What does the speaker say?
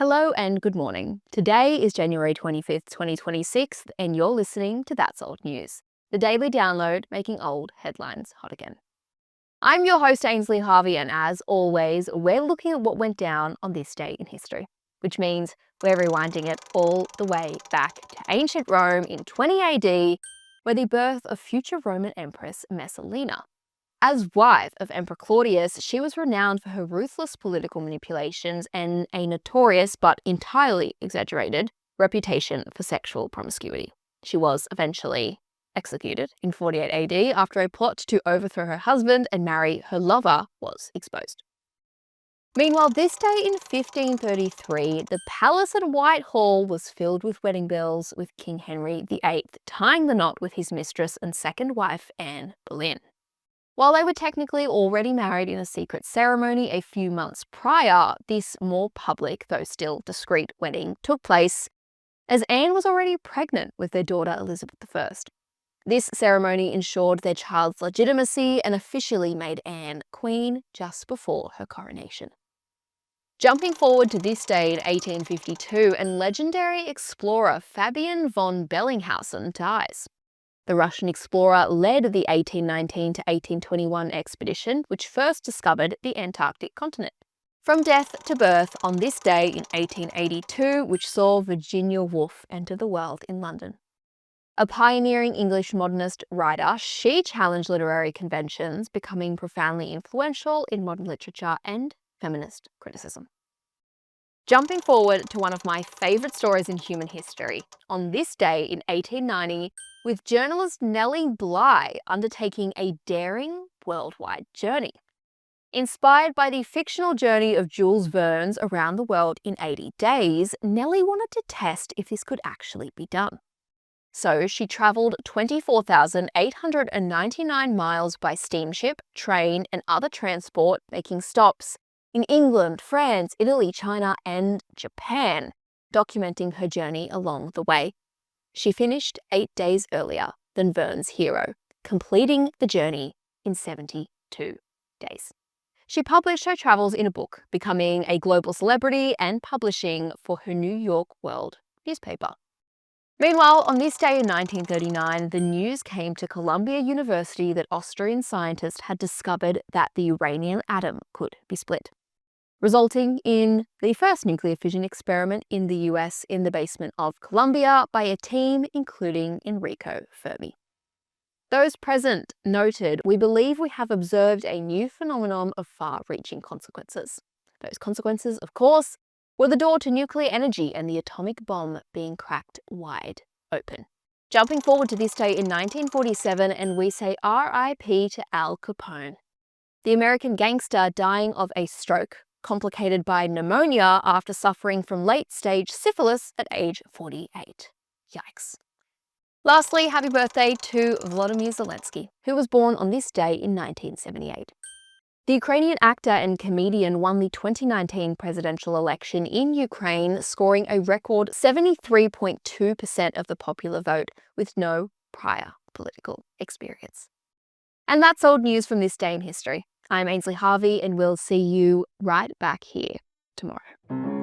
Hello and good morning. Today is January 25th, 2026, and you're listening to That's Old News, the daily download making old headlines hot again. I'm your host, Ainsley Harvey, and as always, we're looking at what went down on this day in history, which means we're rewinding it all the way back to ancient Rome in 20 AD, where the birth of future Roman Empress Messalina. As wife of Emperor Claudius, she was renowned for her ruthless political manipulations and a notorious but entirely exaggerated reputation for sexual promiscuity. She was eventually executed in 48 AD after a plot to overthrow her husband and marry her lover was exposed. Meanwhile, this day in 1533, the palace at Whitehall was filled with wedding bells, with King Henry VIII tying the knot with his mistress and second wife, Anne Boleyn. While they were technically already married in a secret ceremony a few months prior, this more public, though still discreet, wedding took place as Anne was already pregnant with their daughter Elizabeth I. This ceremony ensured their child's legitimacy and officially made Anne queen just before her coronation. Jumping forward to this day in 1852, and legendary explorer Fabian von Bellinghausen dies. The Russian explorer led the 1819 to 1821 expedition, which first discovered the Antarctic continent. From death to birth on this day in 1882, which saw Virginia Woolf enter the world in London. A pioneering English modernist writer, she challenged literary conventions, becoming profoundly influential in modern literature and feminist criticism. Jumping forward to one of my favourite stories in human history, on this day in 1890, with journalist Nellie Bly undertaking a daring worldwide journey. Inspired by the fictional journey of Jules Verne's around the world in 80 days, Nellie wanted to test if this could actually be done. So she travelled 24,899 miles by steamship, train and other transport, making stops in England, France, Italy, China and Japan, documenting her journey along the way. She finished 8 days earlier than Verne's hero, completing the journey in 72 days. She published her travels in a book, becoming a global celebrity and publishing for her New York World newspaper. Meanwhile, on this day in 1939, the news came to Columbia University that Austrian scientists had discovered that the uranium atom could be split, resulting in the first nuclear fission experiment in the US in the basement of Columbia by a team including Enrico Fermi. Those present noted, "We believe we have observed a new phenomenon of far-reaching consequences." Those consequences, of course, were the door to nuclear energy and the atomic bomb being cracked wide open. Jumping forward to this day in 1947, and we say RIP to Al Capone, the American gangster dying of a stroke complicated by pneumonia after suffering from late-stage syphilis at age 48. Yikes. Lastly, happy birthday to Volodymyr Zelensky, who was born on this day in 1978. The Ukrainian actor and comedian won the 2019 presidential election in Ukraine, scoring a record 73.2% of the popular vote with no prior political experience. And that's old news from this day in history. I'm Ainsley Harvey, and we'll see you right back here tomorrow.